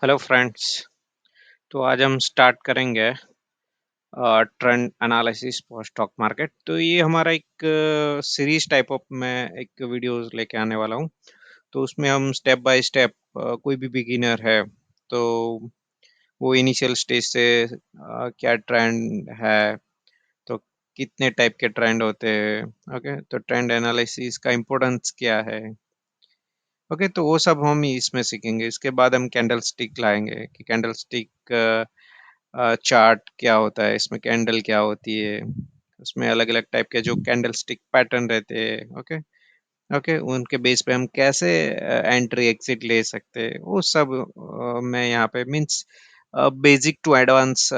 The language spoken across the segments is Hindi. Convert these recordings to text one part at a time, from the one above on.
Hello friends. तो आज हम स्टार्ट करेंगे trend analysis for stock market. तो ये हमारा एक सीरीज टाइप ऑफ मैं एक वीडियोस लेके आने वाला हूँ। तो उसमें हम स्टेप बाय स्टेप कोई भी बिगिनर है तो वो इनिशियल स्टेज से क्या ट्रेंड है, तो कितने टाइप के ट्रेंड होते हैं, ओके, तो ट्रेंड एनालिसिस का इम्पोर्टेंस क्या है, ओके, तो वो सब हम इसमें सीखेंगे। इसके बाद हम कैंडल स्टिक लाएंगे कि कैंडल स्टिक चार्ट क्या होता है, इसमें कैंडल क्या होती है, उसमें अलग-अलग टाइप के जो कैंडल स्टिक पैटर्न रहते हैं, ओके, ओके, उनके बेस पे हम कैसे एंट्री एग्जिट ले सकते हैं, वो सब मैं यहाँ पे मीन्स बेसिक टू एडवांस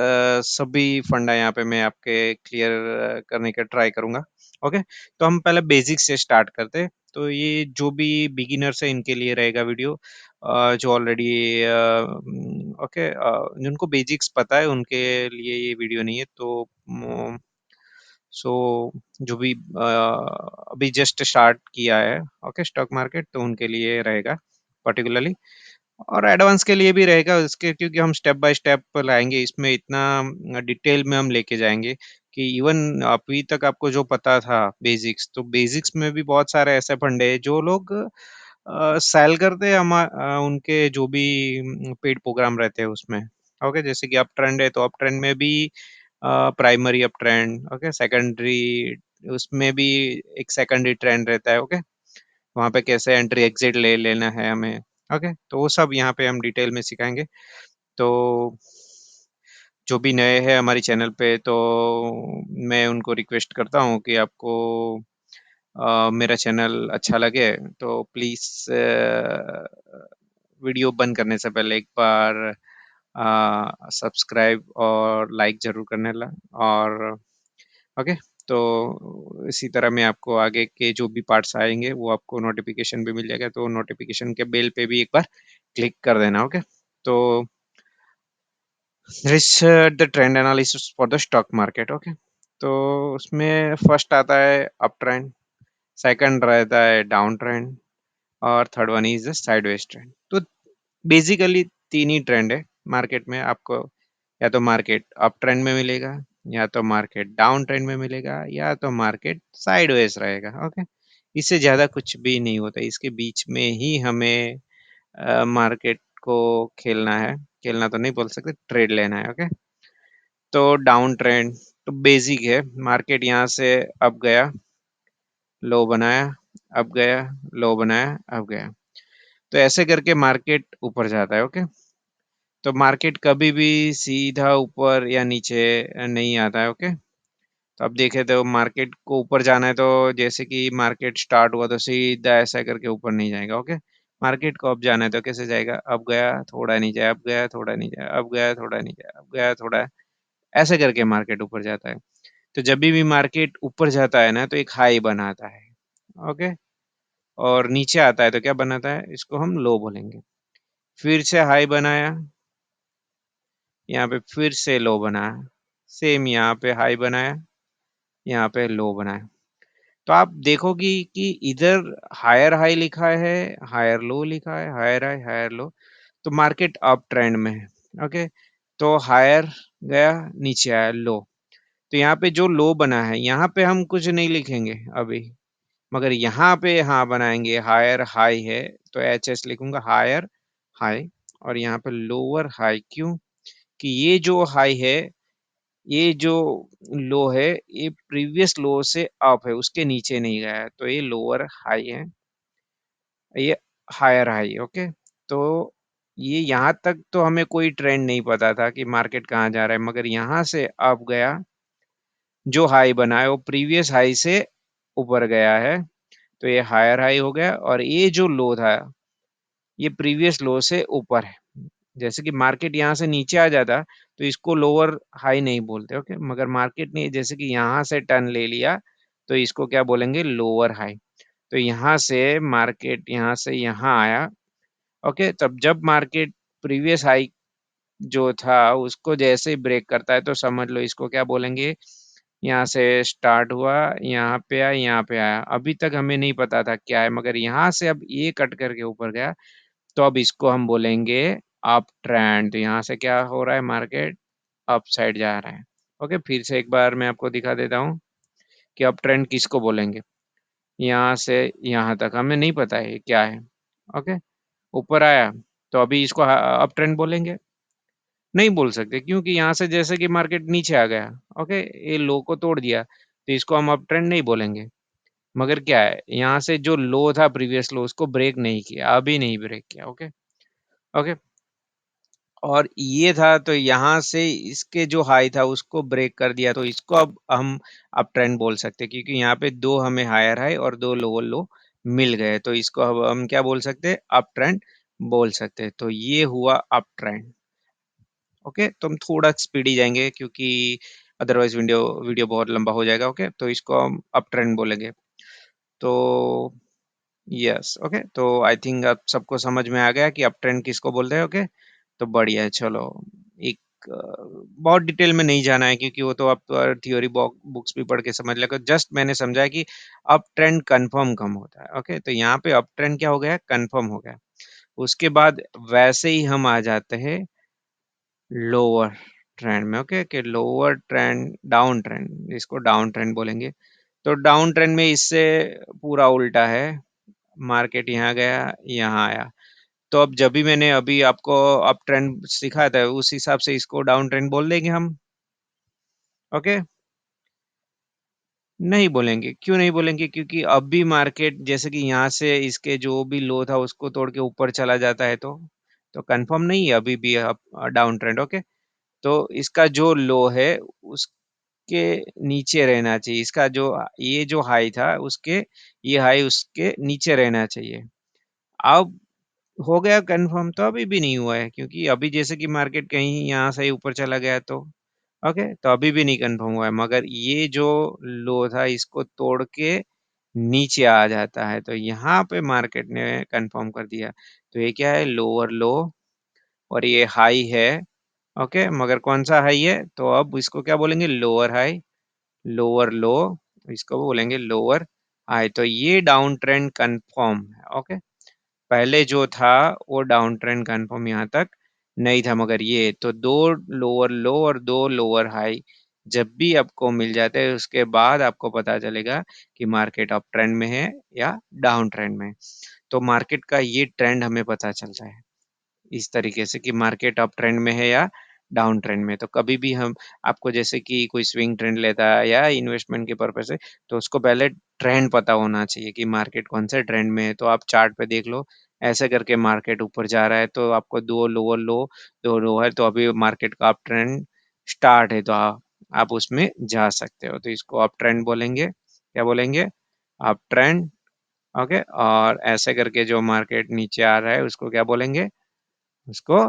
सभी फंडा यहाँ पे मैं आपके क्लियर करने का ट्राई करूँगा, ओके। तो हम पहले बेसिक से स्टार्ट करते हैं। तो ये जो भी बिगिनर्स है इनके लिए रहेगा वीडियो, जो ऑलरेडी ओके जिनको बेसिक्स पता है उनके लिए ये वीडियो नहीं है। तो सो जो भी अभी जस्ट स्टार्ट किया है, ओके, स्टॉक मार्केट, तो उनके लिए रहेगा पर्टिकुलरली, और एडवांस के लिए भी रहेगा उसके, क्योंकि हम स्टेप बाय स्टेप लाएंगे इसमें, इतना डिटेल में हम लेके जाएंगे कि इवन अभी तक आपको जो पता था बेसिक्स, तो बेसिक्स में भी बहुत सारे ऐसे फंडे हैं जो लोग सेल करते हैं उनके जो भी पेड प्रोग्राम रहते हैं उसमें, ओके। जैसे कि अप ट्रेंड है तो अप ट्रेंड में भी primary up trend, okay, secondary उसमें भी एक सेकेंडरी ट्रेंड रहता है, ओके। वहाँ पे कैसे एंट्री एग्जिट ले लेना है हमें, ओके, तो वो सब यहाँ पे हम डिटेल में सिखाएंगे। तो जो भी नए हैं हमारी चैनल पे, तो मैं उनको रिक्वेस्ट करता हूँ कि आपको मेरा चैनल अच्छा लगे तो प्लीज़ वीडियो बंद करने से पहले एक बार सब्सक्राइब और लाइक ज़रूर करने ला, और ओके। तो इसी तरह मैं आपको आगे के जो भी पार्ट्स आएँगे वो आपको नोटिफ़िकेशन भी मिल जाएगा, तो नोटिफ़िकेशन के बेल पे भी एक बार क्लिक कर देना, ओके। तो this the trend analysis for the stock market, okay. तो उसमें फर्स्ट आता है अप ट्रेंड, सेकंड रहता है डाउन ट्रेंड, और third one is the sideways trend. तो बेसिकली 3 ही ट्रेंड है मार्केट में आपको, या तो मार्केट अप ट्रेंड में मिलेगा, या तो मार्केट डाउन ट्रेंड में मिलेगा, या तो मार्केट साइडवेज रहेगा, ओके। इससे ज़्यादा कुछ भी नहीं होता, इसके बीच में ही हमें मार्केट को खेलना है। खेलना तो नहीं बोल सकते, ट्रेड लेना है, ओके। तो डाउन ट्रेंड तो बेसिक है, मार्केट यहाँ से अप गया, लो बनाया, अप गया, लो बनाया, अप गया, तो ऐसे करके मार्केट ऊपर जाता है, ओके। तो मार्केट कभी भी सीधा ऊपर या नीचे नहीं आता है, ओके। तो अब देखें तो मार्केट को ऊपर जाना है तो जैसे कि मार्केट स्टार्ट हुआ तो सीधा ऐसा करके ऊपर नहीं जाएगा, ओके। मार्केट को अब जाना है तो कैसे जाएगा, अब गया थोड़ा नीचे, अब गया थोड़ा नीचे, अब गया थोड़ा नीचे, अब गया थोड़ा, ऐसे करके मार्केट ऊपर जाता है। तो जब भी मार्केट ऊपर जाता है ना तो एक हाई बनाता है, ओके, और नीचे आता है तो क्या बनाता है, इसको हम लो बोलेंगे। फिर से हाई बनाया, यहाँ पे फिर से लो बनाया, सेम यहाँ पे हाई बनाया, यहाँ पे लो बनाया। तो आप देखोगी कि इधर हायर हाई लिखा है, हायर लो लिखा है, हायर हाई हायर लो, तो मार्केट अप ट्रेंड में है, ओके। तो हायर गया, नीचे आया लो, तो यहाँ पे जो लो बना है यहाँ पे हम कुछ नहीं लिखेंगे अभी, मगर यहाँ पे हाँ बनाएंगे, हायर हाई है तो एच एस लिखूंगा, हायर हाई, और यहाँ पे लोअर हाई, क्यों कि ये जो हाई है, ये जो लो है, ये प्रीवियस लो से अप है, उसके नीचे नहीं गया है, तो ये लोअर हाई है, ये हायर हाई, ओके। तो ये यहाँ तक तो हमें कोई ट्रेंड नहीं पता था कि मार्केट कहाँ जा रहा है, मगर यहाँ से अप गया, जो हाई बना है वो प्रीवियस हाई से ऊपर गया है, तो ये हायर हाई हो गया, और ये जो लो था ये प्रीवियस लो से ऊपर है। जैसे कि मार्केट यहाँ से नीचे आ जाता तो इसको लोअर हाई नहीं बोलते, ओके, मगर मार्केट ने जैसे कि यहाँ से टर्न ले लिया तो इसको क्या बोलेंगे, लोअर हाई। तो यहाँ से मार्केट यहाँ से यहाँ आया, ओके, तब जब मार्केट प्रीवियस हाई जो था उसको जैसे ही ब्रेक करता है तो समझ लो इसको क्या बोलेंगे, यहाँ से स्टार्ट हुआ, यहाँ पे आया, यहाँ पे आया, अभी तक हमें नहीं पता था क्या है, मगर यहाँ से अब ये कट करके ऊपर गया, तो अब इसको हम बोलेंगे अप ट्रेंड, तो यहाँ से क्या हो रहा है, मार्केट अप साइड जा रहा है। ओके, फिर से एक बार मैं आपको दिखा देता हूँ कि अप ट्रेंड किसको बोलेंगे। यहाँ से यहाँ तक हमें नहीं पता है क्या है। ओके, ऊपर आया तो अभी इसको अप ट्रेंड बोलेंगे? नहीं बोल सकते, क्योंकि यहाँ से जैसे कि मार्केट नीचे आ गया। ओके, ये लो को तोड़ दिया, तो इसको हम अप ट्रेंड नहीं बोलेंगे। मगर क्या है, यहाँ से जो लो था, प्रीवियस लो, उसको ब्रेक नहीं किया, अभी नहीं ब्रेक किया। ओके। ओके, और ये था तो यहाँ से इसके जो हाई था उसको ब्रेक कर दिया, तो इसको अब हम अप ट्रेंड बोल सकते हैं, क्योंकि यहाँ पे दो हमें हायर हाई और दो लोअर लो मिल गए, तो इसको अब हम क्या बोल सकते हैं, अप ट्रेंड बोल सकते हैं। तो ये हुआ अप ट्रेंड। ओके, तो हम थोड़ा स्पीडी जाएंगे, क्योंकि अदरवाइज वीडियो वीडियो बहुत लंबा हो जाएगा। ओके, तो इसको हम अप ट्रेंड बोलेंगे। तो यस, ओके, तो आई थिंक अब सबको समझ में आ गया कि अप ट्रेंड किसको बोलते हैं। ओके, तो बढ़िया है। चलो, एक बहुत डिटेल में नहीं जाना है, क्योंकि वो तो आप थियोरी बुक्स भी पढ़ के समझ लेगा। जस्ट मैंने समझा है कि अप ट्रेंड कंफर्म कम होता है। ओके, तो यहाँ पे अप ट्रेंड क्या हो गया, कंफर्म हो गया। उसके बाद वैसे ही हम आ जाते हैं लोअर ट्रेंड में। ओके, कि लोअर ट्रेंड, डाउन ट्रेंड, इसको डाउन ट्रेंड बोलेंगे। तो डाउन ट्रेंड में इससे पूरा उल्टा है, मार्केट यहाँ गया, यहाँ आया। तो अब जब भी मैंने अभी आपको अप ट्रेंड सिखाया था, उस हिसाब से इसको डाउन ट्रेंड बोल देंगे हम। ओके, नहीं बोलेंगे। क्यों नहीं बोलेंगे, क्योंकि अब भी मार्केट जैसे कि यहाँ से इसके जो भी लो था उसको तोड़ के ऊपर चला जाता है, तो कंफर्म नहीं है अभी भी अप डाउन ट्रेंड। ओके, तो इसका जो लो है उसके नीचे रहना चाहिए, इसका जो ये जो हाई था उसके, ये हाई उसके नीचे रहना चाहिए। अब हो गया कंफर्म? तो अभी भी नहीं हुआ है, क्योंकि अभी जैसे कि मार्केट कहीं यहाँ से ऊपर चला गया, तो ओके, तो अभी भी नहीं कंफर्म हुआ है। मगर ये जो लो था इसको तोड़ के नीचे आ जाता है, तो यहाँ पे मार्केट ने कंफर्म कर दिया। तो ये क्या है, लोअर लो, और ये हाई है। ओके, मगर कौन सा हाई है, तो अब इसको क्या बोलेंगे, लोअर हाई, लोअर लो, इसको बोलेंगे लोअर हाई। तो ये डाउन ट्रेंड कंफर्म है। ओके, पहले जो था वो डाउन ट्रेंड कंफर्म यहाँ तक नहीं था, मगर ये तो दो लोअर लो और दो लोअर हाई जब भी आपको मिल जाते हैं, उसके बाद आपको पता चलेगा कि मार्केट अप ट्रेंड में है या डाउन ट्रेंड में है। तो मार्केट का ये ट्रेंड हमें पता चलता है इस तरीके से कि मार्केट अप ट्रेंड में है या डाउन ट्रेंड में। तो कभी भी हम आपको जैसे कि कोई स्विंग ट्रेंड लेता है या इन्वेस्टमेंट के पर्पज से, तो उसको पहले ट्रेंड पता होना चाहिए कि मार्केट कौन से ट्रेंड में है। तो आप चार्ट पे देख लो, ऐसे करके मार्केट ऊपर जा रहा है, तो आपको दो लोअर लो, दो लो है, तो अभी मार्केट का अप ट्रेंड स्टार्ट है, तो आप उसमें जा सकते हो। तो इसको अप ट्रेंड बोलेंगे, क्या बोलेंगे, अप ट्रेंड। ओके, और ऐसे करके जो मार्केट नीचे आ रहा है उसको क्या बोलेंगे, उसको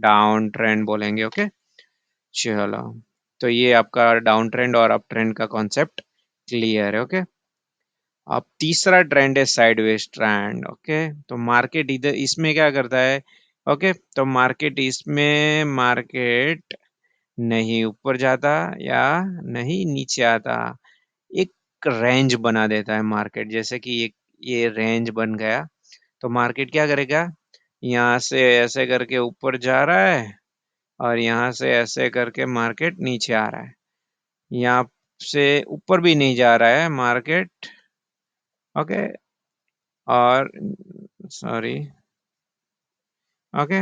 डाउन ट्रेंड बोलेंगे। ओके, चलो, तो ये आपका डाउन ट्रेंड और अप ट्रेंड का कॉन्सेप्ट क्लियर है। ओके, अब तीसरा ट्रेंड है साइडवेज ट्रेंड। ओके, तो मार्केट इधर इसमें क्या करता है, ओके, तो मार्केट इसमें, मार्केट नहीं ऊपर जाता या नहीं नीचे आता, एक रेंज बना देता है मार्केट। जैसे कि ये रेंज बन गया, तो मार्केट क्या करेगा, यहाँ से ऐसे करके ऊपर जा रहा है, और यहाँ से ऐसे करके मार्केट नीचे आ रहा है। यहाँ से ऊपर भी नहीं जा रहा है मार्केट। ओके, और सॉरी, ओके,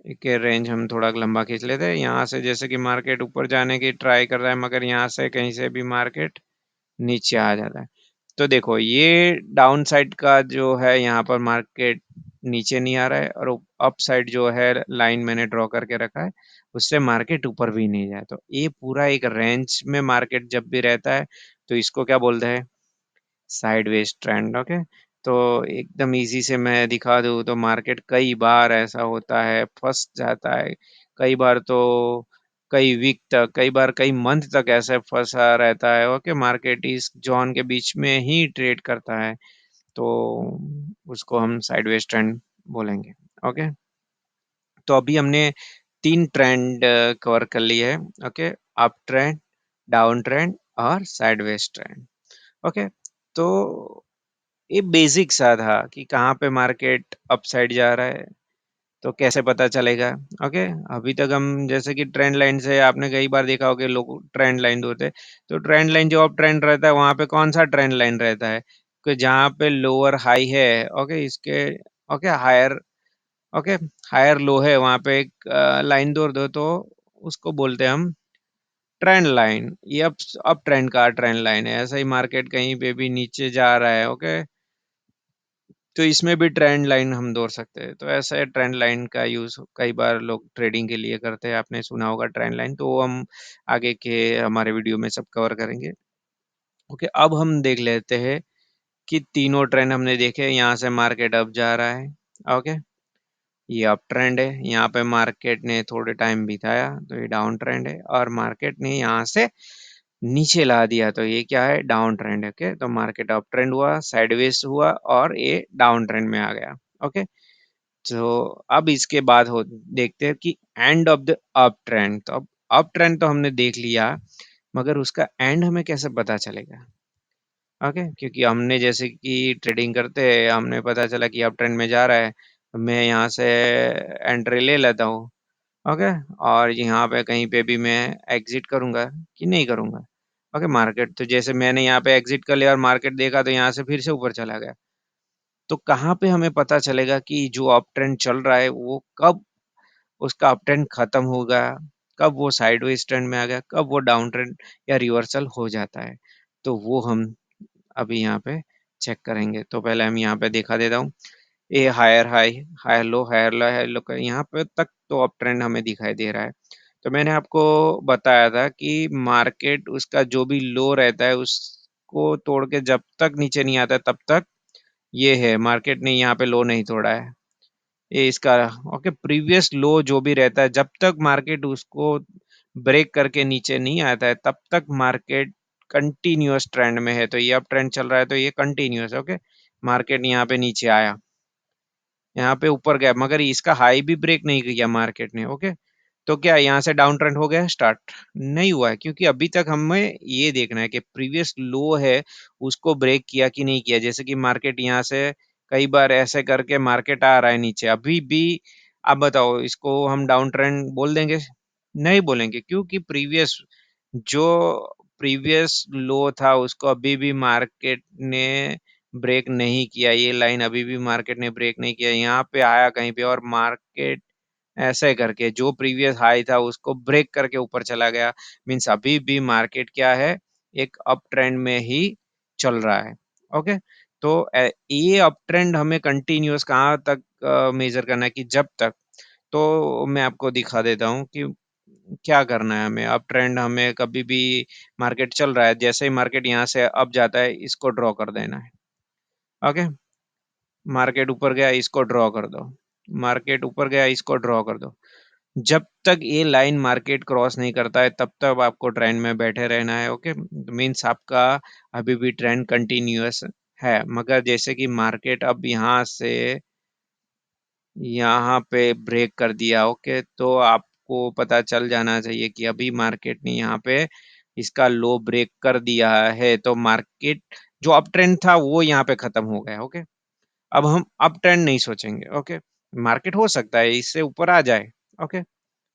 एक रेंज हम थोड़ा लंबा खींच लेते हैं। यहाँ से जैसे कि मार्केट ऊपर जाने की ट्राई कर रहा है, मगर यहाँ से कहीं से भी मार्केट नीचे आ जाता है। तो देखो, ये डाउन साइड का जो है, यहाँ पर मार्केट नीचे नहीं आ रहा है, और अप साइड जो है लाइन मैंने ड्रॉ करके रखा है, उससे मार्केट ऊपर भी नहीं जाए। तो ये पूरा एक रेंज में मार्केट जब भी रहता है, तो इसको क्या बोलते हैं, साइडवेज ट्रेंड। ओके, तो एकदम इजी से मैं दिखा दूँ तो मार्केट कई बार ऐसा होता है, फंस जाता है, कई बार तो कई वीक तक, कई बार कई मंथ तक ऐसे फंसा रहता है। ओके, मार्केट इस जोन के बीच में ही ट्रेड करता है, तो उसको हम साइडवेज ट्रेंड बोलेंगे। ओके, तो अभी हमने तीन ट्रेंड कवर कर लिए है। Okay, up trend, down trend और साइडवेज ट्रेंड। ओके, तो ये बेसिक सा था कि कहाँ पे मार्केट अप साइड जा रहा है, तो कैसे पता चलेगा? ओके, अभी तक हम जैसे कि ट्रेंड लाइन से आपने कई बार देखा होगा कि लोग ट्रेंड लाइन होते हैं, तो ट्रेंड लाइन जो अप ट्रेंड रहता है वहां पे कौन सा ट्रेंड लाइन रहता है कि जहाँ पे लोअर हाई है, ओके इसके, okay higher, okay higher low है, वहां पे एक लाइन दो दो तो उसको बोलते हैं हम ट्रेंड लाइन। ये अप ट्रेंड का ट्रेंड लाइन है। ऐसा ही मार्केट कहीं पे भी नीचे जा रहा है, ओके, तो इसमें भी ट्रेंड लाइन हम दौड़ सकते हैं। तो ऐसा है, ट्रेंड लाइन का यूज कई बार लोग ट्रेडिंग के लिए करते हैं, आपने सुना होगा ट्रेंड लाइन, तो वो हम आगे के हमारे वीडियो में सब कवर करेंगे। ओके, अब हम देख लेते हैं कि तीनों ट्रेंड हमने देखे। यहाँ से मार्केट अप जा रहा है, ओके, ये अप ट्रेंड है। यहाँ पे मार्केट ने थोड़े टाइम बिताया तो ये डाउन ट्रेंड है, और मार्केट ने यहाँ से नीचे ला दिया तो ये क्या है, डाउन ट्रेंड है। ओके, तो मार्केट अप ट्रेंड हुआ, साइडवेज हुआ, और ये डाउन ट्रेंड में आ गया। ओके, तो अब इसके बाद हो देखते हैं कि end of the up trend. तो अब अप ट्रेंड तो हमने देख लिया, मगर उसका एंड हमें कैसे पता चलेगा? ओके, क्योंकि हमने जैसे कि ट्रेडिंग करते हैं, हमने पता चला कि अप ट्रेंड में जा रहा है, तो मैं यहाँ से एंट्री ले लेता हूँ। ओके, और यहाँ पे कहीं पे भी मैं एग्जिट करूंगा कि नहीं करूंगा? ओके, मार्केट तो जैसे मैंने यहाँ पे एग्जिट कर लिया और मार्केट देखा तो यहाँ से फिर से ऊपर चला गया। तो कहाँ पे हमें पता चलेगा कि जो अप ट्रेंड चल रहा है वो कब उसका अप ट्रेंड खत्म होगा, कब वो साइडवेज ट्रेंड में आ गया, कब वो डाउन ट्रेंड या रिवर्सल हो जाता है? तो वो हम अभी यहाँ पे चेक करेंगे। तो पहले हम यहाँ पे दिखा देता हूँ, ये higher high, higher low, higher low, higher low का यहाँ पे तक तो अप ट्रेंड हमें दिखाई दे रहा है। तो मैंने आपको बताया था कि मार्केट उसका जो भी लो रहता है उसको तोड़ के जब तक नीचे नहीं आता तब तक ये है, मार्केट ने यहाँ पे लो नहीं तोड़ा है, ये इसका। ओके, प्रीवियस लो जो भी रहता है जब तक मार्केट उसको ब्रेक करके नीचे नहीं आता है तब तक मार्केट कंटिन्यूअस ट्रेंड में है। तो ये अप ट्रेंड चल रहा है तो ये कंटिन्यूअस। ओके, मार्केट यहाँ पे नीचे आया, यहाँ पे ऊपर गया, मगर इसका हाई भी ब्रेक नहीं किया मार्केट ने। ओके, तो क्या यहाँ से डाउन ट्रेंड हो गया स्टार्ट? नहीं हुआ है, क्योंकि अभी तक हमें ये देखना है कि प्रीवियस लो है उसको ब्रेक किया कि नहीं किया। जैसे कि मार्केट यहाँ से कई बार ऐसे करके मार्केट आ रहा है नीचे अभी भी, आप बताओ इसको हम डाउन ट्रेंड बोल देंगे? नहीं बोलेंगे, क्योंकि जो प्रीवियस लो था उसको अभी भी मार्केट ने ब्रेक नहीं किया। ये लाइन अभी भी मार्केट ने ब्रेक नहीं किया, यहाँ पे आया कहीं पे और मार्केट ऐसे करके जो प्रीवियस हाई था उसको ब्रेक करके ऊपर चला गया। मीन्स अभी भी मार्केट क्या है, एक अप ट्रेंड में ही चल रहा है। ओके, तो ये अप ट्रेंड हमें कंटिन्यूअस कहाँ तक मेजर करना है कि जब तक, तो मैं आपको दिखा देता हूँ कि क्या करना है हमें। अप ट्रेंड हमें कभी भी, मार्केट चल रहा है, जैसे ही मार्केट यहाँ से अप जाता है इसको ड्रॉ कर देना है। ओके, मार्केट ऊपर गया इसको ड्रॉ कर दो, मार्केट ऊपर गया इसको ड्रॉ कर दो। जब तक ये लाइन मार्केट क्रॉस नहीं करता है तब तक आपको ट्रेंड में बैठे रहना है। ओके, मीन्स आपका अभी भी ट्रेंड कंटिन्यूअस है, मगर जैसे कि मार्केट अब यहाँ पे ब्रेक कर दिया, ओके, तो आपको पता चल जाना चाहिए कि अभी मार्केट ने यहाँ पे इसका लो ब्रेक कर दिया है, तो मार्केट जो अप ट्रेंड था वो यहाँ पे खत्म हो गया। ओके, अब हम अप ट्रेंड नहीं सोचेंगे। ओके, मार्केट हो सकता है इससे ऊपर आ जाए, ओके,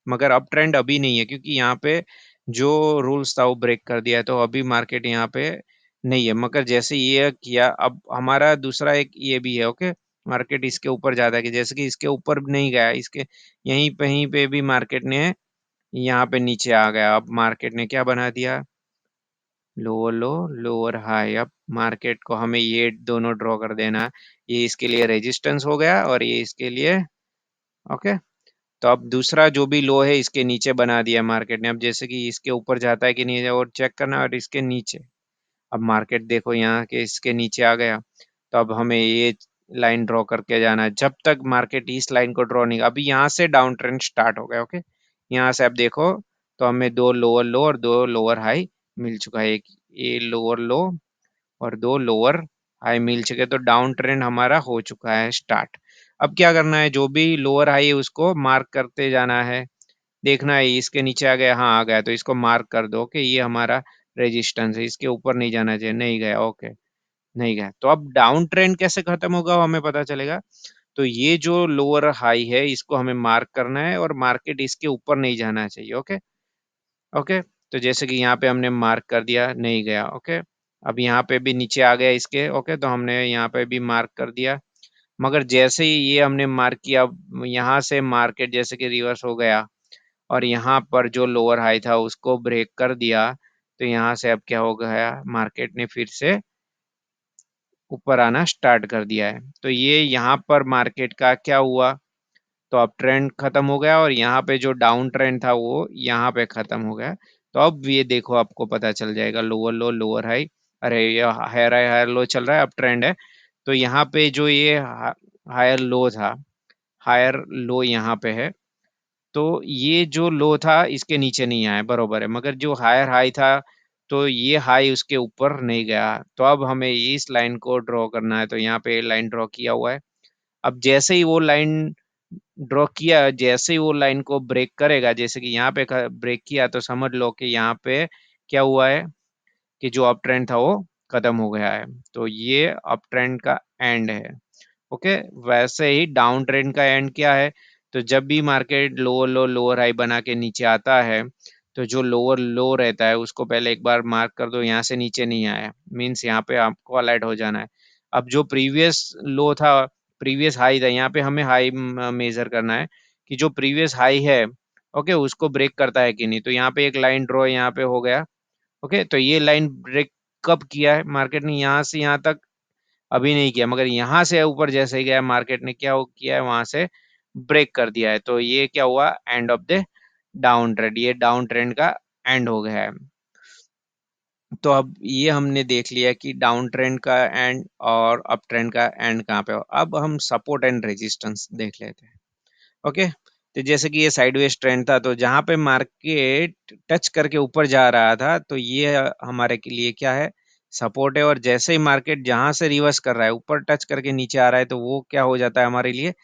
मगर अप ट्रेंड अभी नहीं है, क्योंकि यहाँ पे जो रूल्स था वो ब्रेक कर दिया है, तो अभी मार्केट यहाँ पे नहीं है। मगर जैसे ये किया, अब हमारा दूसरा एक ये भी है। ओके, मार्केट इसके ऊपर ज्यादा कि जैसे कि इसके ऊपर नहीं गया, इसके यहीं कहीं पे भी मार्केट ने यहाँ पे नीचे आ गया। अब मार्केट ने क्या बना दिया, लोअर लो, लोअर हाई। अब मार्केट को हमें ये दोनों ड्रॉ कर देना, ये इसके लिए रेजिस्टेंस हो गया और ये इसके लिए। ओके, तो अब दूसरा जो भी लो है इसके नीचे बना दिया मार्केट ने। अब जैसे कि इसके ऊपर जाता है कि नहीं और चेक करना, और इसके नीचे। अब मार्केट देखो यहाँ के इसके नीचे आ गया, तो अब हमें ये लाइन ड्रॉ करके जाना है जब तक मार्केट इस लाइन को ड्रॉ नहीं। अभी यहाँ से डाउन ट्रेंड स्टार्ट हो गया। ओके, यहाँ से आप देखो तो हमें दो लोअर लो और दो लोअर हाई मिल चुका है। एक ये लोअर लो और दो लोअर हाई मिल चुके, तो डाउन ट्रेंड हमारा हो चुका है स्टार्ट। अब क्या करना है, जो भी लोअर हाई है उसको मार्क करते जाना है, देखना है इसके नीचे आ गया, हाँ आ गया, तो इसको मार्क कर दो कि ये हमारा रेजिस्टेंस है, इसके ऊपर नहीं जाना चाहिए, नहीं गया, ओके, नहीं गया। तो अब डाउन ट्रेंड कैसे खत्म होगा वो हमें पता चलेगा। तो ये जो लोअर हाई है इसको हमें मार्क करना है और मार्केट इसके ऊपर नहीं जाना चाहिए। ओके। ओके। तो जैसे कि यहाँ पे हमने मार्क कर दिया, नहीं गया। ओके। अब यहाँ पे भी नीचे आ गया इसके। ओके, तो हमने यहाँ पे भी मार्क कर दिया, मगर जैसे ही ये हमने मार्क किया, यहाँ से मार्केट जैसे कि रिवर्स हो गया और यहाँ पर जो लोअर हाई था उसको ब्रेक कर दिया। तो यहाँ से अब क्या हो गया, मार्केट ने फिर से ऊपर आना स्टार्ट कर दिया है। तो ये यहाँ पर मार्केट का क्या हुआ, तो अब ट्रेंड खत्म हो गया और यहाँ पे जो डाउन ट्रेंड था वो यहाँ पे खत्म हो गया। तो अब ये देखो, आपको पता चल जाएगा लोअर लो लोअर हाई, अरे ये हायर हाई हायर लो चल रहा है, अब ट्रेंड है। तो यहाँ पे जो ये हायर लो था, हायर लो यहाँ पे है, तो ये जो लो था इसके नीचे नहीं आया, बरोबर है, मगर जो हायर हाई था तो ये हाई उसके ऊपर नहीं गया। तो अब हमें इस लाइन को ड्रॉ करना है, तो यहाँ पे लाइन ड्रॉ किया हुआ है। अब जैसे ही वो लाइन ड्रॉ किया, जैसे ही वो लाइन को ब्रेक करेगा, जैसे कि यहाँ पे ब्रेक किया, तो समझ लो कि यहाँ पे क्या हुआ है कि जो अप ट्रेंड था वो खत्म हो गया है। तो ये अप ट्रेंड का एंड है। ओके। वैसे ही डाउन ट्रेंड का एंड क्या है, तो जब भी market lower low lower high बना के नीचे आता है, तो जो लोअर लो रहता है उसको पहले एक बार मार्क कर दो, यहाँ से नीचे नहीं आया, मीन्स यहाँ पे आपको अलाइट हो जाना है। अब जो प्रीवियस लो था, प्रीवियस हाई था, यहाँ पे हमें हाई मेजर करना है कि जो प्रीवियस हाई है, ओके, उसको ब्रेक करता है कि नहीं। तो यहाँ पे एक लाइन ड्रॉ यहाँ पे हो गया। ओके, तो ये लाइन ब्रेक कब किया है मार्केट ने, यहाँ से यहाँ तक अभी नहीं किया, मगर यहाँ से ऊपर जैसे ही गया मार्केट ने क्या किया है, वहां से ब्रेक कर दिया है। तो ये क्या हुआ, end of the down trend, ये डाउन ट्रेंड का एंड हो गया है। तो अब ये हमने देख लिया कि डाउन ट्रेंड का एंड और अप ट्रेंड का एंड कहाँ पे हो। अब हम सपोर्ट एंड रेजिस्टेंस देख लेते हैं। ओके। तो जैसे कि ये साइडवेज ट्रेंड था, तो जहां पे मार्केट टच करके ऊपर जा रहा था, तो ये हमारे के लिए क्या है, सपोर्ट है। और जैसे ही मार्केट जहां से रिवर्स कर रहा है, ऊपर टच करके नीचे आ रहा है, तो वो क्या हो जाता है हमारे लिए,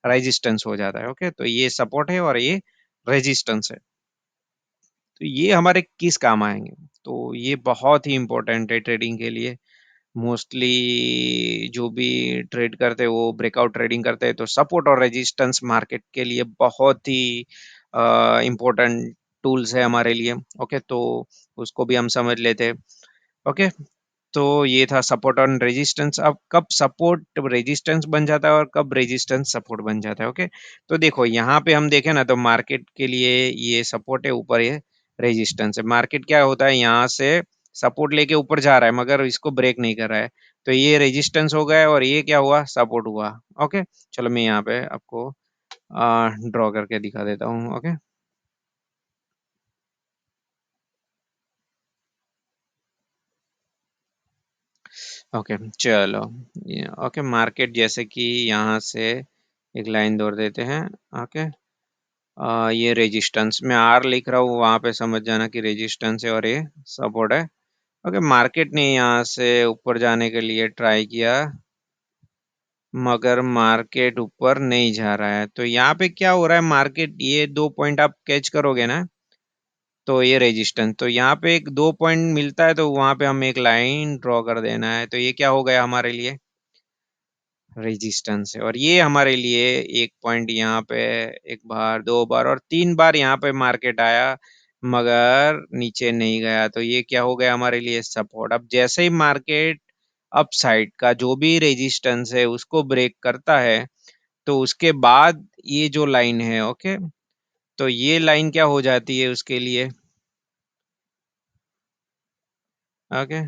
रेजिस्टेंस हो जाता है। ओके, तो ये सपोर्ट है और ये रेजिस्टेंस है। तो ये हमारे किस काम आएंगे, तो ये बहुत ही इंपॉर्टेंट है ट्रेडिंग के लिए। मोस्टली जो भी ट्रेड करते हैं वो ब्रेकआउट ट्रेडिंग करते हैं, तो सपोर्ट और रेजिस्टेंस मार्केट के लिए बहुत ही इम्पोर्टेंट टूल्स है हमारे लिए। ओके, तो उसको भी हम समझ लेते हैं। ओके, तो ये था सपोर्ट और रेजिस्टेंस। अब कब सपोर्ट रेजिस्टेंस बन जाता है और कब रेजिस्टेंस सपोर्ट बन जाता है। ओके, तो देखो यहाँ पे हम देखें ना, तो मार्केट के लिए ये सपोर्ट है, ऊपर ये रेजिस्टेंस है। मार्केट क्या होता है, यहाँ से सपोर्ट लेके ऊपर जा रहा है मगर इसको ब्रेक नहीं कर रहा है, तो ये रेजिस्टेंस हो गया और ये क्या हुआ, सपोर्ट हुआ। ओके, चलो मैं यहाँ पे आपको ड्रॉ करके दिखा देता हूँ। ओके। ओके, चलो। ओके, मार्केट जैसे कि यहाँ से एक लाइन दौड़ देते हैं। ओके। ये रेजिस्टेंस मैं आर लिख रहा हूँ, वहां पे समझ जाना कि रेजिस्टेंस है और ये सपोर्ट है। ओके, मार्केट ने यहाँ से ऊपर जाने के लिए ट्राई किया, मगर मार्केट ऊपर नहीं जा रहा है। तो यहाँ पे क्या हो रहा है, मार्केट ये 2 पॉइंट आप कैच करोगे ना, तो ये रेजिस्टेंस, तो यहाँ पे एक 2 पॉइंट मिलता है, तो वहां पे हमें एक लाइन ड्रॉ कर देना है। तो ये क्या हो गया हमारे लिए, रेजिस्टेंस है। और ये हमारे लिए एक पॉइंट यहाँ पे, एक बार, दो बार और तीन बार यहाँ पे मार्केट आया, मगर नीचे नहीं गया। तो ये क्या हो गया हमारे लिए, सपोर्ट। अब जैसे ही मार्केट अप साइड का जो भी रेजिस्टेंस है उसको ब्रेक करता है, तो उसके बाद ये जो लाइन है, ओके, तो ये लाइन क्या हो जाती है उसके लिए। ओके,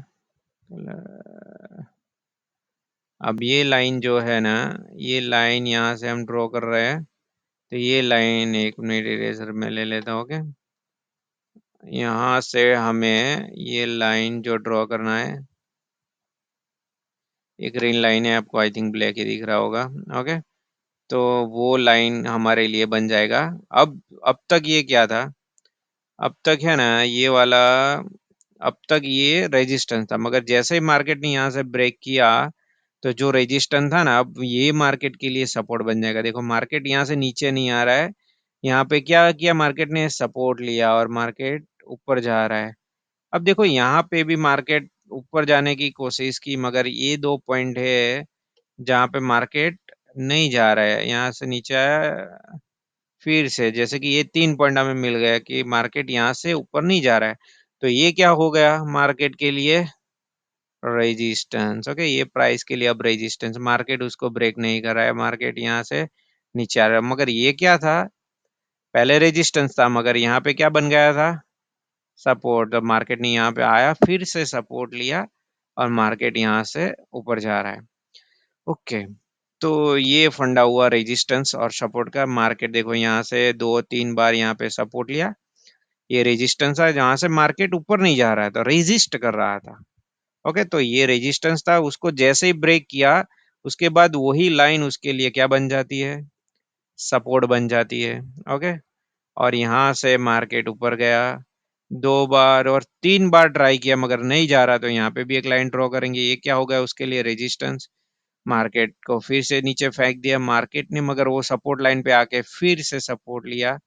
अब ये लाइन जो है ना, ये लाइन यहाँ से हम ड्रॉ कर रहे हैं। तो ये लाइन, एक मिनट इरेजर में ले लेता हूँ। ओके, यहाँ से हमें ये लाइन जो ड्रॉ करना है, एक ग्रीन लाइन है, आपको आई थिंक ब्लैक ही दिख रहा होगा। ओके, तो वो लाइन हमारे लिए बन जाएगा। अब तक ये क्या था, अब तक है ना ये वाला, अब तक ये रेजिस्टेंस था, मगर जैसे ही मार्केट ने यहाँ से ब्रेक किया, तो जो रेजिस्टेंस था ना, अब ये मार्केट के लिए सपोर्ट बन जाएगा। देखो मार्केट यहाँ से नीचे नहीं आ रहा है, यहाँ पे क्या किया मार्केट ने, सपोर्ट लिया और मार्केट ऊपर जा रहा है। अब देखो यहाँ पे भी मार्केट ऊपर जाने की कोशिश की, मगर ये 2 पॉइंट है जहाँ पे मार्केट नहीं जा रहा है, यहाँ से नीचे आया, फिर से जैसे कि ये 3 पॉइंट हमें मिल गया कि मार्केट यहाँ से ऊपर नहीं जा रहा है, तो ये क्या हो गया मार्केट के लिए? रेजिस्टेंस। ओके, ये प्राइस के लिए अब रेजिस्टेंस, मार्केट उसको ब्रेक नहीं कर रहा है, मार्केट यहाँ से नीचे आ रहा है। मगर ये क्या था, पहले रेजिस्टेंस था मगर यहाँ पे क्या बन गया था? सपोर्ट। जब मार्केट ने यहाँ पे आया, फिर से सपोर्ट लिया और मार्केट यहाँ से ऊपर जा रहा है। ओके, तो ये फंडा हुआ रेजिस्टेंस और सपोर्ट का। मार्केट देखो यहाँ से 2-3 बार यहाँ पे सपोर्ट लिया, ये रेजिस्टेंस है जहां से मार्केट ऊपर नहीं जा रहा है, तो रेजिस्ट कर रहा था। ओके, तो ये रेजिस्टेंस था, उसको जैसे ही ब्रेक किया उसके बाद वही लाइन उसके लिए क्या बन जाती है? सपोर्ट बन जाती है। ओके, और यहाँ से मार्केट ऊपर गया 2 बार और 3 बार ट्राई किया मगर नहीं जा रहा, तो यहाँ पे भी एक लाइन ड्रॉ करेंगे, ये क्या होगा उसके लिए? रेजिस्टेंस। मार्केट को फिर से नीचे फेंक दिया मार्केट ने, मगर वो सपोर्ट लाइन पे आके फिर से सपोर्ट लिया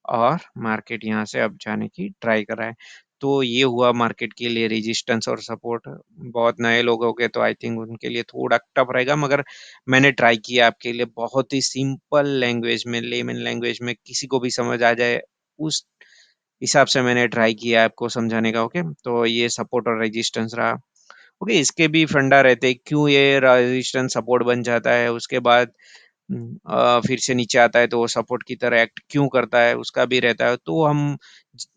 और मार्केट यहाँ से अब जाने की ट्राई कर रहा है। तो ये हुआ मार्केट के लिए रेजिस्टेंस और सपोर्ट। बहुत नए लोगों के तो आई थिंक उनके लिए थोड़ा टफ रहेगा, मगर मैंने ट्राई किया आपके लिए बहुत ही सिंपल लैंग्वेज में, लेमन लैंग्वेज में, किसी को भी समझ आ जाए उस हिसाब से मैंने ट्राई किया आपको समझाने का। ओके, तो ये सपोर्ट और रेजिस्टेंस रहा। ओके, इसके भी फंडा रहते हैं, क्यों ये रेजिस्टेंस सपोर्ट बन जाता है, उसके बाद फिर से नीचे आता है तो वो सपोर्ट की तरह एक्ट क्यों करता है, उसका भी रहता है। तो हम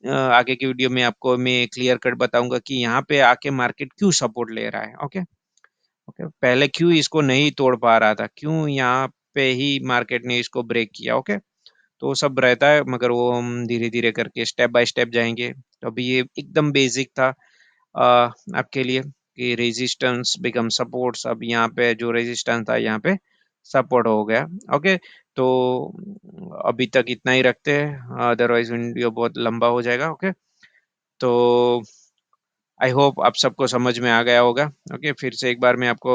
आगे की वीडियो में आपको मैं क्लियर कट बताऊंगा कि यहाँ पे आके मार्केट क्यों सपोर्ट ले रहा है। ओके, ओके, पहले क्यों इसको नहीं तोड़ पा रहा था, क्यों यहाँ पे ही मार्केट ने इसको ब्रेक किया। ओके, तो सब रहता है, मगर वो हम धीरे धीरे करके स्टेप बाय स्टेप जाएंगे। तो अभी ये एकदम बेसिक था आपके लिए कि रेजिस्टेंस बिकम सपोर्ट्स। अब यहाँ पे जो रेजिस्टेंस था यहाँ पे सपोर्ट हो गया। ओके, तो अभी तक इतना ही रखते हैं, अदरवाइज वीडियो बहुत लंबा हो जाएगा। ओके, तो आई होप आप सबको समझ में आ गया होगा। ओके, फिर से एक बार मैं आपको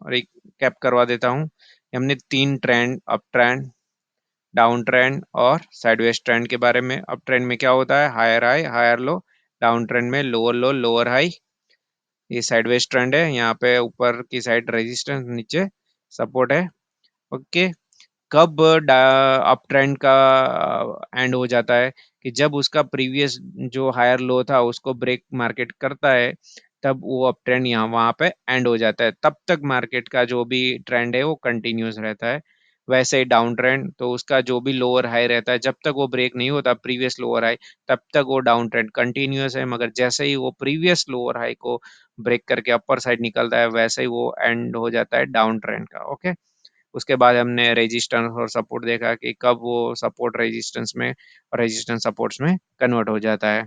रिकैप करवा देता हूँ। हमने 3 trend, up trend, down trend और साइडवेज ट्रेंड के बारे में। अप ट्रेंड में क्या होता है? Higher high higher low. Down trend में लोअर लो लोअर हाई। ये साइडवेज ट्रेंड है, यहाँ पे ऊपर की साइड रेजिस्टेंस, नीचे सपोर्ट है। ओके, कब अप ट्रेंड का एंड हो जाता है? कि जब उसका प्रीवियस जो हायर लो था उसको ब्रेक मार्केट करता है, तब वो अप ट्रेंड यहाँ वहां पे एंड हो जाता है। तब तक मार्केट का जो भी ट्रेंड है वो कंटिन्यूस रहता है। वैसे ही डाउन ट्रेंड, तो उसका जो भी लोअर हाई रहता है, जब तक वो ब्रेक नहीं होता प्रीवियस लोअर हाई, तब तक वो डाउन ट्रेंड कंटिन्यूस है। मगर जैसे ही वो प्रीवियस लोअर हाई को ब्रेक करके अपर साइड निकलता है, वैसे ही वो एंड हो जाता है डाउन ट्रेंड का। ओके, उसके बाद हमने रेजिस्टेंस और सपोर्ट देखा कि कब वो सपोर्ट रेजिस्टेंस में और रेजिस्टेंस सपोर्ट्स में कन्वर्ट हो जाता है।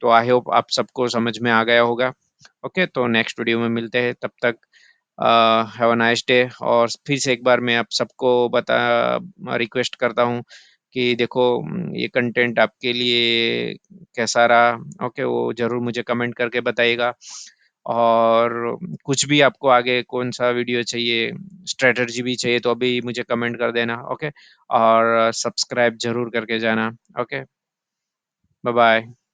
तो आई होप आप सबको समझ में आ गया होगा। ओके, तो नेक्स्ट वीडियो में मिलते हैं, तब तक हैव अ नाइस डे। और फिर से एक बार मैं आप सबको बता रिक्वेस्ट करता हूँ कि देखो ये कंटेंट आपके लिए कैसा रहा। ओके, वो जरूर मुझे कमेंट करके बताइएगा। और कुछ भी आपको आगे कौन सा वीडियो चाहिए, स्ट्रेटजी भी चाहिए, तो अभी मुझे कमेंट कर देना। ओके, और सब्सक्राइब जरूर करके जाना। Okay, bye bye.